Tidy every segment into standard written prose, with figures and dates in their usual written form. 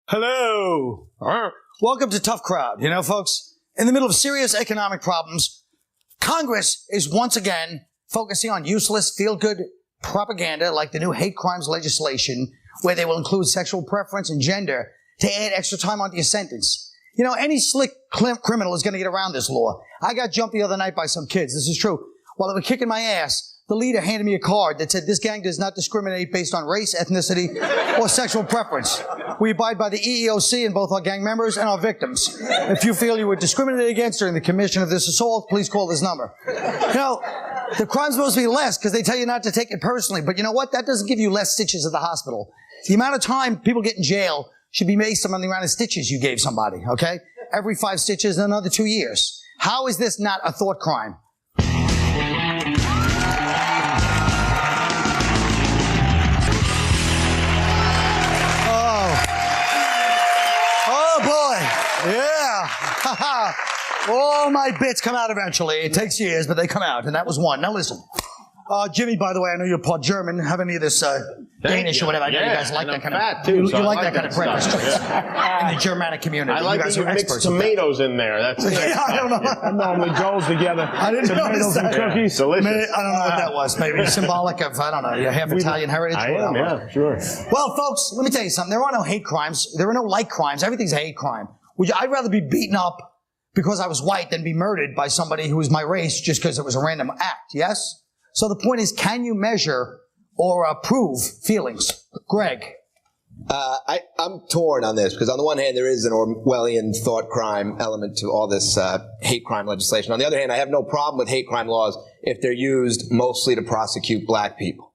Hello. Welcome to Tough Crowd. You know, folks, in the middle of serious economic problems, Congress is once again focusing on useless, feel-good propaganda like the new hate crimes legislation, where they will include sexual preference and gender to add extra time onto your sentence. You know, any slick criminal is going to get around this law. I got jumped the other night by some kids. This is true. While they were kicking my ass, the leader handed me a card that said, "This gang does not discriminate based on race, ethnicity, or sexual preference. We abide by the EEOC and both our gang members and our victims. If you feel you were discriminated against during the commission of this assault, please call this number." You know, the crime's supposed to be less because they tell you not to take it personally. But you know what? That doesn't give you less stitches at the hospital. The amount of time people get in jail should be based on the amount of stitches you gave somebody, okay? Every 5 stitches, another 2 years. How is this not a thought crime? Yeah. All my bits come out eventually. It takes years, but they come out, and that was one. Now listen. Jimmy, by the way, I know you're part German. Have any of this Danish or whatever? I know you guys like that kind of. You like that kind of breakfast in the Germanic community. I like that you mix tomatoes in there. That's yeah, I don't know. It normally goes together. I didn't know tomatoes and cookies. Delicious. I don't know what that was. Maybe symbolic of, I don't know, your half Italian heritage. I am, yeah, sure. Well, folks, let me tell you something. There are no hate crimes. There are no like crimes. Everything's a hate crime. I'd rather be beaten up because I was white than be murdered by somebody who was my race just because it was a random act, yes? So the point is, can you measure or prove feelings? Greg? I'm torn on this because on the one hand, there is an Orwellian thought crime element to all this hate crime legislation. On the other hand, I have no problem with hate crime laws if they're used mostly to prosecute black people.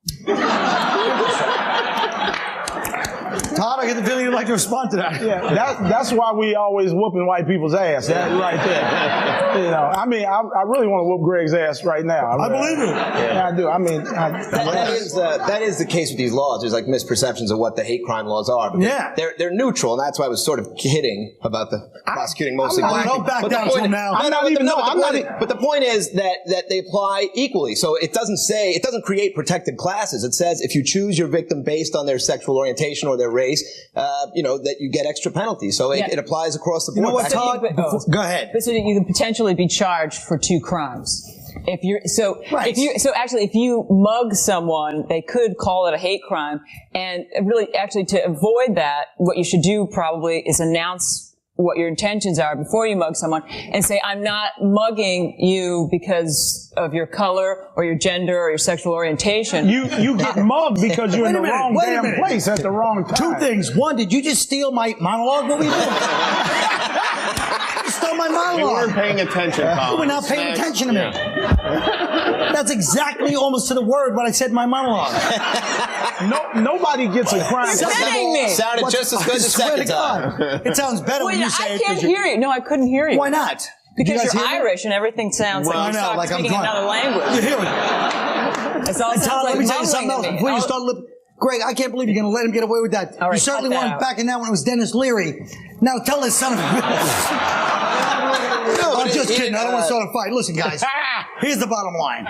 Todd, I get the feeling you'd like to respond to that. Yeah, that's why we always whooping white people's ass. That right there. You know, I mean, I really want to whoop Greg's ass right now. I believe it. Yeah, I do. I mean, that is the case with these laws. There's like misperceptions of what the hate crime laws are. But yeah, they're neutral, and that's why I was sort of kidding about the prosecuting mostly black people. Back down till now. But the point is that they apply equally. So it doesn't create protected classes. It says if you choose your victim based on their sexual orientation or their race, that you get extra penalties. So it applies across the board. You know what, Todd? Go ahead. So you can potentially be charged for 2 crimes. If you mug someone, they could call it a hate crime. And really, actually, to avoid that, what you should do probably is announce what your intentions are before you mug someone and say, "I'm not mugging you because of your color or your gender or your sexual orientation." You get mugged because you're in the wrong damn place at the wrong time. 2 things. One, did you just steal my monologue? What were you doing? You stole my monologue. You weren't paying attention, Colin. You were not paying attention to me. That's exactly almost to the word what I said in my monologue. Nobody gets a crime. You're kidding me. Sounded just as good the second time. It sounds better when you say it. I can't hear you. No, I couldn't hear you. Why not? Because you're Irish and everything sounds like you're speaking another language. You hear it. It's all Todd, let me tell you something else. Before you start Greg, I can't believe you're going to let him get away with that. Right, you certainly weren't backing down when it was Dennis Leary. Now tell this son of a bitch. I'm just kidding. I don't want to start a fight. Listen, guys, here's the bottom line.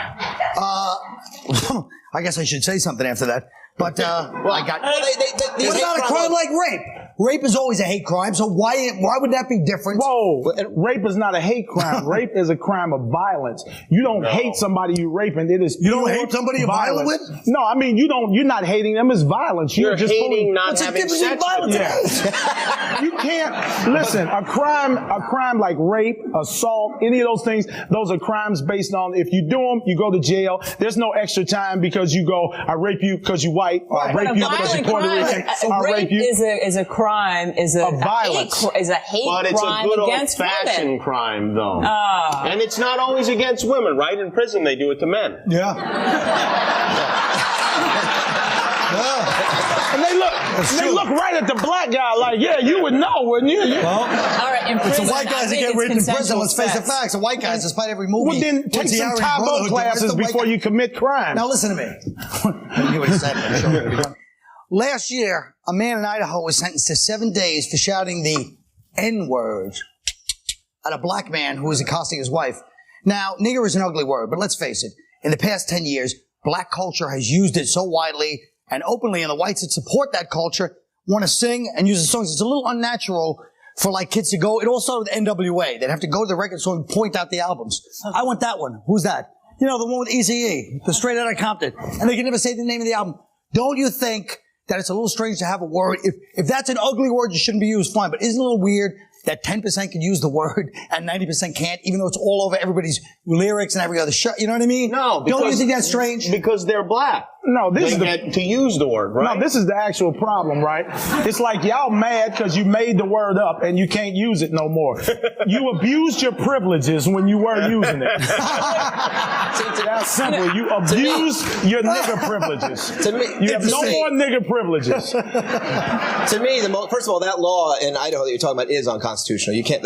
I guess I should say something after that. But what about a crime like rape? Rape is always a hate crime, so why would that be different? Whoa, rape is not a hate crime. Rape is a crime of violence. You don't hate somebody you raping. It is you don't hate somebody you're violent with? No, I mean you're not hating them. It's violence. You're just hating not having sex. Yeah. You can't listen. A crime like rape, assault, any of those things. Those are crimes based on if you do them, you go to jail. There's no extra time because you go. I rape you because you white. Or I rape you because you're Puerto Rican. Rape is a crime. Is a violence. Is a hate but it's crime a good against old-fashioned women. crime, though. And it's not always against women, right? In prison, they do it to men. Yeah. And they look right at the black guy like, yeah, you would know, wouldn't you? Well, all right, in prison, it's the white guys that get raped in prison. Let's face the facts. The white guys, despite every movie. Well, then take some Tae classes before you commit crime. Now listen to me. Last year, a man in Idaho was sentenced to 7 days for shouting the N-word at a black man who was accosting his wife. Now, nigger is an ugly word, but let's face it. In the past 10 years, black culture has used it so widely and openly, and the whites that support that culture, want to sing and use the songs. It's a little unnatural for like kids to go. It all started with NWA. They'd have to go to the record store and point out the albums. I want that one. Who's that? You know, the one with Eazy-E, the Straight Outta Compton. And they can never say the name of the album. Don't you think that it's a little strange to have a word? If that's an ugly word, you shouldn't be used, fine. But isn't it a little weird that 10% can use the word and 90% can't, even though it's all over everybody's lyrics and every other show? You know what I mean? No. Don't you think that's strange? Because they're black. No, this They is get to use the word, right? No, this is the actual problem, right? It's like y'all mad because you made the word up and you can't use it no more. You abused your privileges when you were using it. That's simple. You abused your nigger privileges. To me, You have no more nigger privileges. To me, first of all, that law in Idaho that you're talking about is unconstitutional. You can't.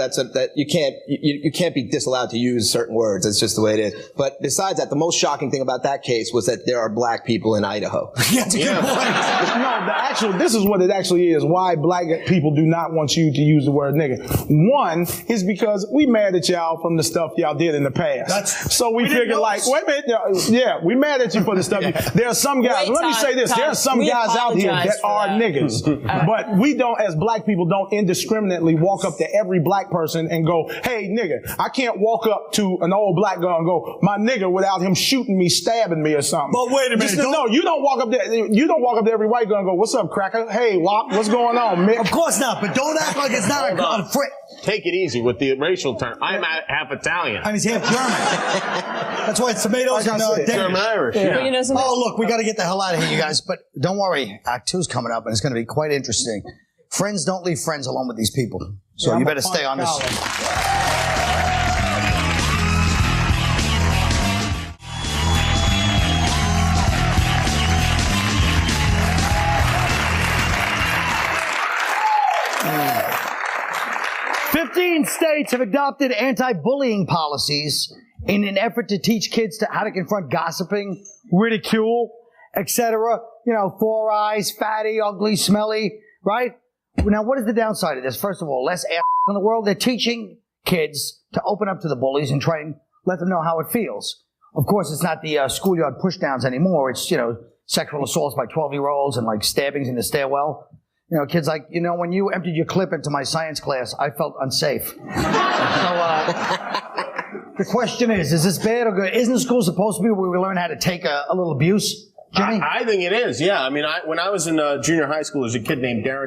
You can't be disallowed to use certain words. That's just the way it is. But besides that, the most shocking thing about that case was that there are black people in Idaho. Yeah, that's a good point. This is what it actually is. Why black people do not want you to use the word nigger. One is because we mad at y'all from the stuff y'all did in the past. So we figure like, wait a minute, yeah, we mad at you for the stuff. There are some guys. Let me say this: there are some guys out here that are niggas, but we don't, as black people, don't indiscriminately walk up to every black person and go, "Hey, nigger." I can't walk up to an old black guy and go, "My nigger," without him shooting me, stabbing me, or something. But wait a minute. No, you don't walk up there. You don't walk up to every white guy and go, "What's up, cracker? Hey, Wop, what's going on, Mick?" Of course not, but don't act like it's not a conflict. Take it easy with the racial term. I'm half Italian. And he's half German. That's why it's tomatoes and German Irish. But you know something? Oh, look, we got to get the hell out of here, you guys. But don't worry, Act 2's coming up, and it's going to be quite interesting. Friends don't leave friends alone with these people. So you better stay on this. 15 states have adopted anti-bullying policies in an effort to teach kids how to confront gossiping, ridicule, etc. You know, four eyes, fatty, ugly, smelly, right? Now, what is the downside of this? First of all, less ass in the world. They're teaching kids to open up to the bullies and try and let them know how it feels. Of course, it's not the schoolyard pushdowns anymore. It's, you know, sexual assaults by 12-year-olds and like stabbings in the stairwell. You know, kids like, you know, when you emptied your clip into my science class, I felt unsafe. So, the question is this bad or good? Isn't school supposed to be where we learn how to take a little abuse, Jimmy? I think it is, yeah. I mean, when I was in junior high school, there was a kid named Darren,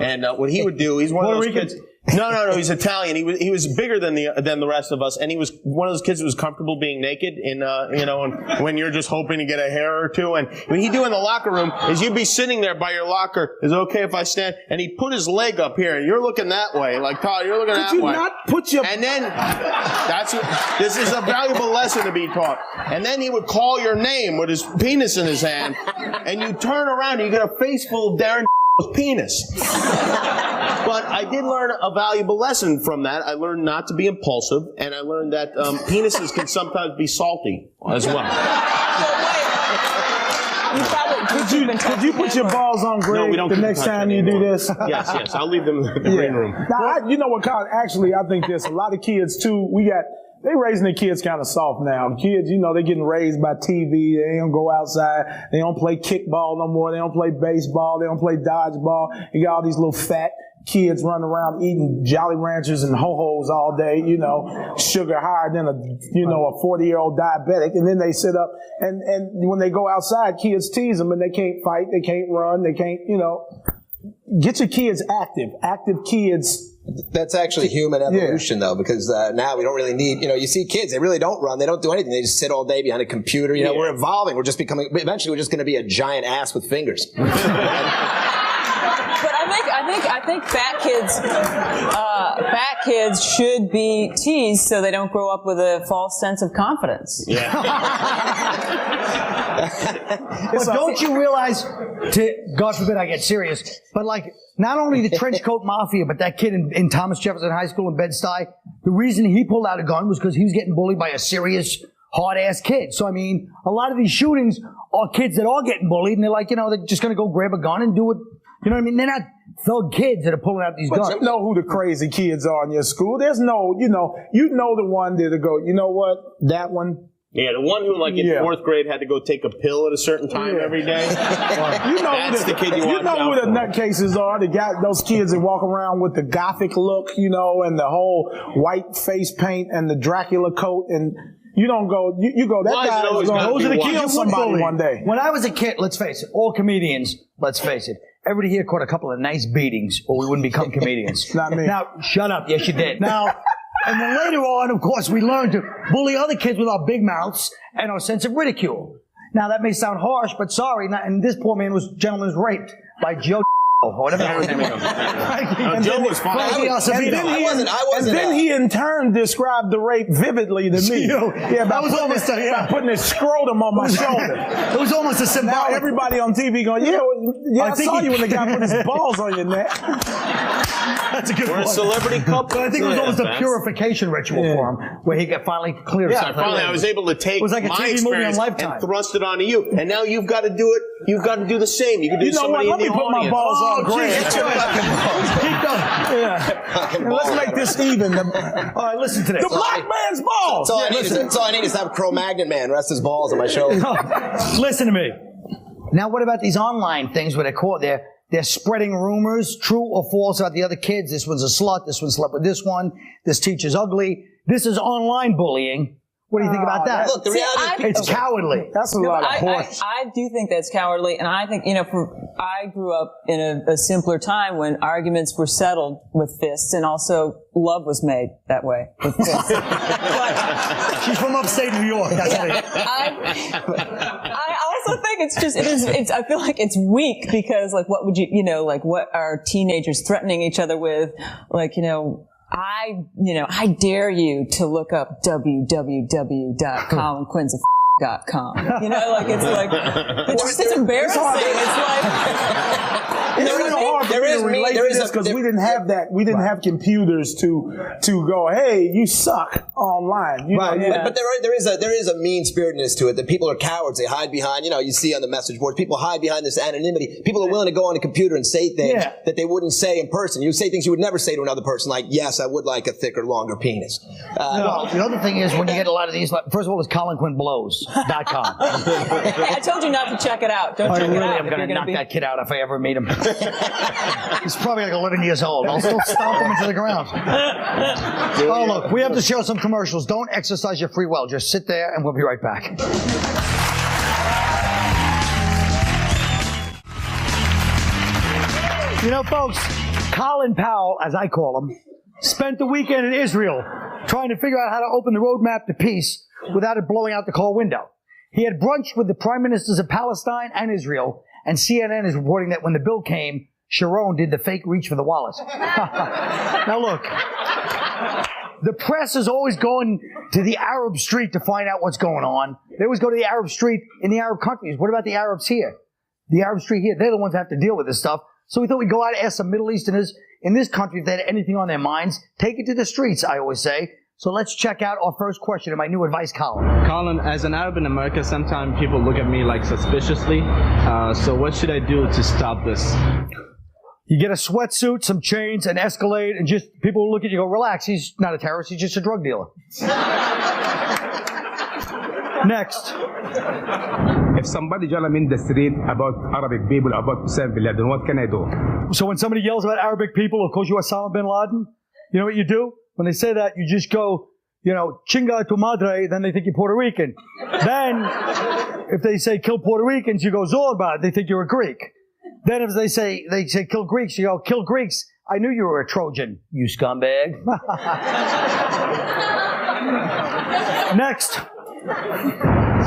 and what he would do, he's one of those kids. No, he's Italian. He was bigger than the rest of us, and he was one of those kids who was comfortable being naked. You know, and when you're just hoping to get a hair or two, and what he'd do in the locker room is you'd be sitting there by your locker. Is it okay if I stand? And he'd put his leg up here, and you're looking that way, like Todd, you're looking that way. Could you not put your? And then this is a valuable lesson to be taught. And then he would call your name with his penis in his hand, and you turn around, and you get a face full of Darren penis. But I did learn a valuable lesson from that. I learned not to be impulsive, and I learned that penises can sometimes be salty as well. Could you put your balls on Greg the next time you do this? Yes. I'll leave them in the green room. Now, you know what, Colin? Actually, I think there's a lot of kids, too. They raising their kids kind of soft now. Kids, you know, they're getting raised by TV. They don't go outside. They don't play kickball no more. They don't play baseball. They don't play dodgeball. You got all these little fat kids running around eating Jolly Ranchers and Ho-Hos all day, you know, sugar higher than a 40-year-old diabetic. And then they sit up and when they go outside, kids tease them and they can't fight. They can't run. They can't, you know. Get your kids active. Active kids. That's actually human evolution, though, because now we don't really need, you know, you see kids, they really don't run, they don't do anything, they just sit all day behind a computer. You know, we're evolving, we're just becoming, eventually we're just going to be a giant ass with fingers. But I think fat kids should be teased so they don't grow up with a false sense of confidence. Yeah. But don't you realize, God forbid I get serious, but like, not only the trench coat mafia, but that kid in Thomas Jefferson High School in Bed-Stuy, the reason he pulled out a gun was because he was getting bullied by a serious, hard-ass kid. So, I mean, a lot of these shootings are kids that are getting bullied, and they're like, you know, they're just going to go grab a gun and do it. You know what I mean? They're not thug kids that are pulling out these guns. You know who the crazy kids are in your school. There's no, you know the one that'll go, you know what, that one, Yeah, the one who, like, in 4th grade had to go take a pill at a certain time every day. That's the kid you watch out know who the for. nutcases are. They got those kids that walk around with the gothic look, and the whole white face paint and the Dracula coat, and you don't go, you go, that guy is going to kill somebody one day. When I was a kid, let's face it, all comedians, let's face it, everybody here caught a couple of nice beatings, or we wouldn't become comedians. Not me. Now, shut up. Yes, you did. Now, and then later on, of course, we learned to bully other kids with our big mouths and our sense of ridicule. Now, that may sound harsh, but sorry. And this poor gentleman was raped by Joe or whatever. Joe was fine. And then he in turn described the rape vividly to me. That was almost by putting his scrotum on my shoulder. It was almost a symbolic. Now everybody on TV going, I saw you when the guy put his balls on your neck. That's a good one. We're a celebrity couple. But I think it was almost a purification ritual for him, where he got finally cleared. Yeah, finally I was able to take my experience and thrust it onto you. And now you've got to do it. You've got to do the same. You can do somebody in the audience. Let me put my balls on Grier. Keep going. Let's make this even. All right, listen to this. The black man's balls. That's all I need is to have Cro-Magnon Man rest his balls on my shoulder. Listen to me. Now, what about these online things where they're spreading rumors, true or false, about the other kids? This one's a slut. This one slept with this one. This teacher's ugly. This is online bullying. What do you think about that? Look, the reality it's cowardly. That's a lot of horse. I do think that's cowardly, and I think, I grew up in a simpler time when arguments were settled with fists, and also love was made that way with fists. She's from upstate New York. That's I also think I feel like it's weak because, like, what would what are teenagers threatening each other with? Like, I dare you to look up www.colinquinns.com. It's embarrassing. It's like, there is because we didn't have that. We didn't have computers to go, hey, you suck online. But there is a mean-spiritedness to it that people are cowards. They hide behind. You see on the message boards, people hide behind this anonymity. People are willing to go on a computer and say things that they wouldn't say in person. You say things you would never say to another person, like, yes, I would like a thicker, longer penis. Well, the other thing is when you get a lot of these, first of all, it's ColinQuinnBlows.com. I told you not to check it out. Don't check it out. I'm going to knock that kid out if I ever meet him. He's probably like 11 years old. I'll still stomp him into the ground. Oh, look, we have to show some commercials. Don't exercise your free will. Just sit there and we'll be right back. Folks, Colin Powell, as I call him, spent the weekend in Israel trying to figure out how to open the roadmap to peace without it blowing out the car window. He had brunch with the prime ministers of Palestine and Israel, and CNN is reporting that when the bill came, Shawn did the fake reach for the wallet. Now look, the press is always going to the Arab street to find out what's going on. They always go to the Arab street in the Arab countries. What about the Arabs here? The Arab street here, they're the ones that have to deal with this stuff. So we thought we'd go out and ask some Middle Easterners in this country if they had anything on their minds. Take it to the streets, I always say. So let's check out our first question in my new advice column. Colin, as an Arab in America, sometimes people look at me like suspiciously. So what should I do to stop this? You get a sweatsuit, some chains, an Escalade, and just people look at you and go, relax, he's not a terrorist, he's just a drug dealer. Next. If somebody yell in the street about Arabic people, about Osama bin Laden, what can I do? So when somebody yells about Arabic people, or calls you Osama bin Laden, you know what you do? When they say that, you just go, chinga tu madre, then they think you're Puerto Rican. Then, if they say kill Puerto Ricans, you go Zorba, they think you're a Greek. Then if they say kill Greeks, you go kill Greeks. I knew you were a Trojan, you scumbag. Next.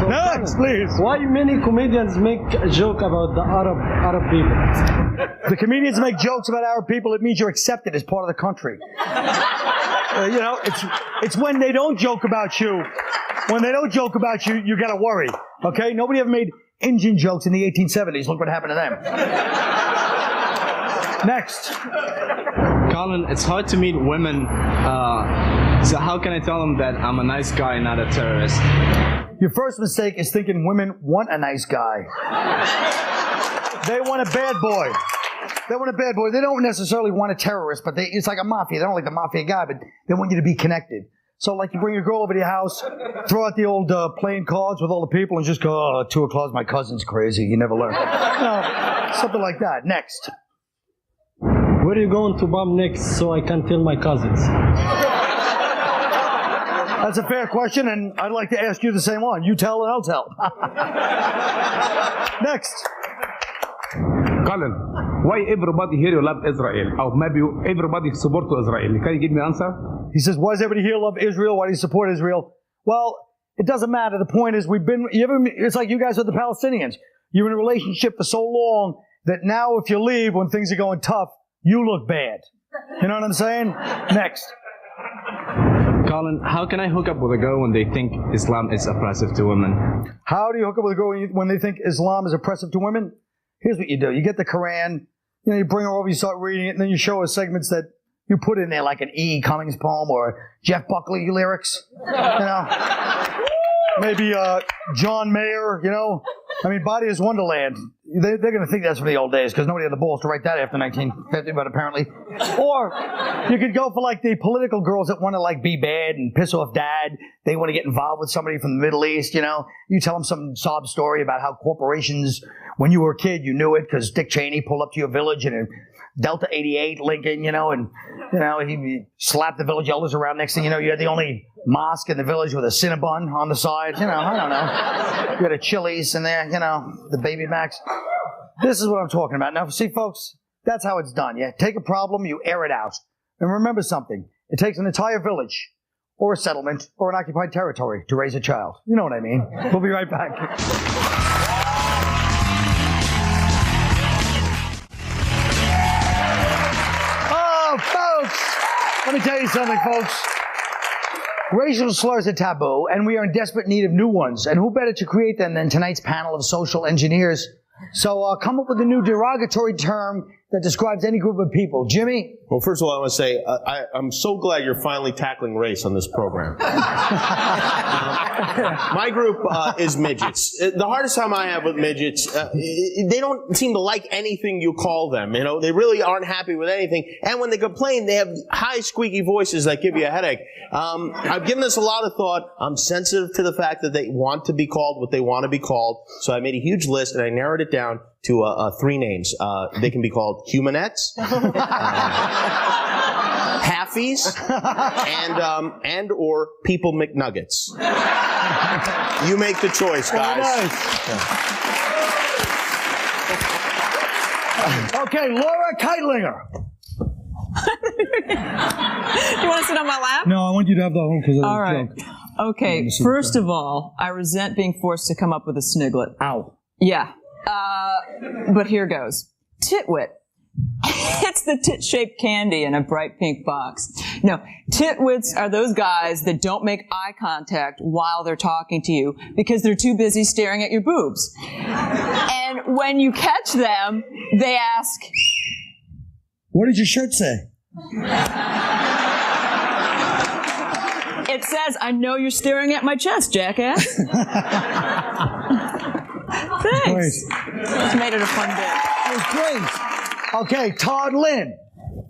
Next, please. Why many comedians make a joke about the Arab people? The comedians make jokes about Arab people. It means you're accepted as part of the country. It's when they don't joke about you. When they don't joke about you, you gotta worry. Okay? Nobody ever made Indian jokes in the 1870s. Look what happened to them. Next. Colin, it's hard to meet women. So how can I tell them that I'm a nice guy, not a terrorist? Your first mistake is thinking women want a nice guy. They want a bad boy. They want a bad boy. They don't necessarily want a terrorist, but it's like a mafia. They don't like the mafia guy, but they want you to be connected. So, like, you bring your girl over to your house, throw out the old playing cards with all the people, and just go, oh, 2 o'clock, my cousin's crazy. You never learn. Something like that. Next. Where are you going to bomb next so I can tell my cousins? That's a fair question, and I'd like to ask you the same one. You tell and I'll tell. Next. Colin, why everybody here love Israel? Or maybe everybody support Israel? Can you give me an answer? He says, why does everybody here love Israel? Why do you support Israel? Well, it doesn't matter. The point is, it's like you guys with the Palestinians. You're in a relationship for so long that now if you leave when things are going tough, you look bad. You know what I'm saying? Next. Colin, how can I hook up with a girl when they think Islam is oppressive to women? How do you hook up with a girl when they think Islam is oppressive to women? Here's what you do. You get the Quran, you bring her over, you start reading it, and then you show her segments that you put in there, like an E. Cummings poem or Jeff Buckley lyrics. Maybe John Mayer, I mean, Body is Wonderland. They're going to think that's from the old days because nobody had the balls to write that after 1950, but apparently. Or you could go for like the political girls that want to like be bad and piss off dad. They want to get involved with somebody from the Middle East, You tell them some sob story about how corporations, when you were a kid, you knew it because Dick Cheney pulled up to your village in a Delta 88 Lincoln, and he slapped the village elders around. Next thing you know, you had the only mosque in the village with a Cinnabon on the side. I don't know. You had a Chili's in there, the Baby Macs. This is what I'm talking about. Now, see, folks, that's how it's done. You take a problem, you air it out. And remember something. It takes an entire village or a settlement or an occupied territory to raise a child. You know what I mean. We'll be right back. Oh, folks, let me tell you something, folks. Racial slurs are taboo, and we are in desperate need of new ones. And who better to create them than tonight's panel of social engineers? So come up with a new derogatory term that describes any group of people. Jimmy? Well, first of all, I want to say I'm so glad you're finally tackling race on this program. My group is midgets. The hardest time I have with midgets, they don't seem to like anything you call them. They really aren't happy with anything. And when they complain, they have high, squeaky voices that give you a headache. I've given this a lot of thought. I'm sensitive to the fact that they want to be called what they want to be called. So I made a huge list, and I narrowed it down to 3 names. They can be called humanettes, halfies, and or people McNuggets. You make the choice, guys. Okay, Laura Kightlinger. Do you want to sit on my lap? No, I want you to have the home because all right. Joke. Okay, first of all, I resent being forced to come up with a sniglet. Ow. Yeah. But here goes. Titwit. It's the tit-shaped candy in a bright pink box. No, titwits are those guys that don't make eye contact while they're talking to you because they're too busy staring at your boobs. And when you catch them, they ask, what did your shirt say? It says, I know you're staring at my chest, jackass. Thanks. It's made it a fun day. It was great. Okay, Todd Lynn.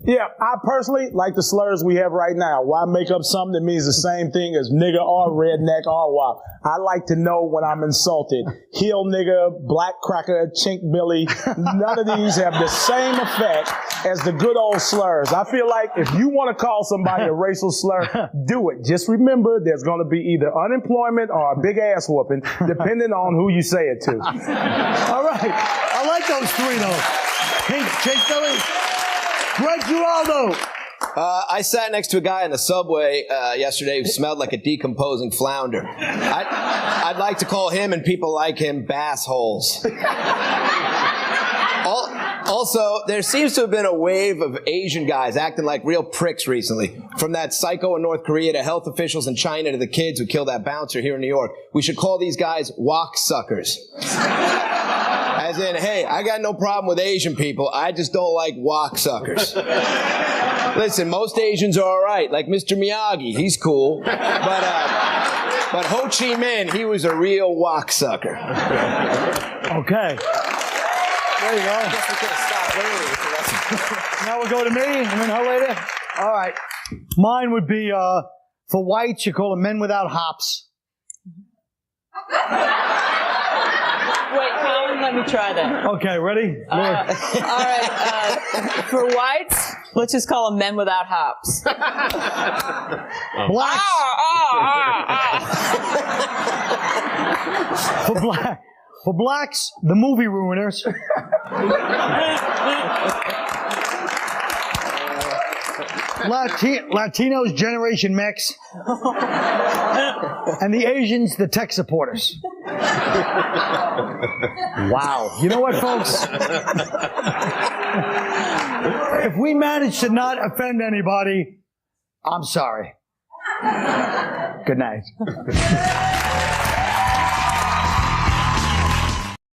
Yeah, I personally like the slurs we have right now. Why make up something that means the same thing as nigger or redneck or wild? I like to know when I'm insulted. Heel nigger, black cracker, chink billy, none of these have the same effect as the good old slurs. I feel like if you want to call somebody a racial slur, do it. Just remember there's going to be either unemployment or a big ass whooping, depending on who you say it to. All right. I like those 3, though. Pink, chink billy. Greg Giraldo. I sat next to a guy in the subway yesterday who smelled like a decomposing flounder. I'd like to call him and people like him bassholes. Also, there seems to have been a wave of Asian guys acting like real pricks recently. From that psycho in North Korea to health officials in China to the kids who killed that bouncer here in New York. We should call these guys wok suckers. As in, hey, I got no problem with Asian people. I just don't like wok suckers. Listen, most Asians are all right. Like Mr. Miyagi, he's cool. But Ho Chi Minh, he was a real wok sucker. Okay. There you go. I guess we could have stopped early. Now we'll go to me and then her later. All right. Mine would be For whites, you call them men without hops. Wait, Colin, let me try that. Okay, ready? All right. For whites, let's just call them men without hops. Blacks. For blacks, the movie ruiners. Latinos, Generation Mex. And the Asians, the tech supporters. Wow. You know what, folks? If we manage to not offend anybody, I'm sorry. Good night.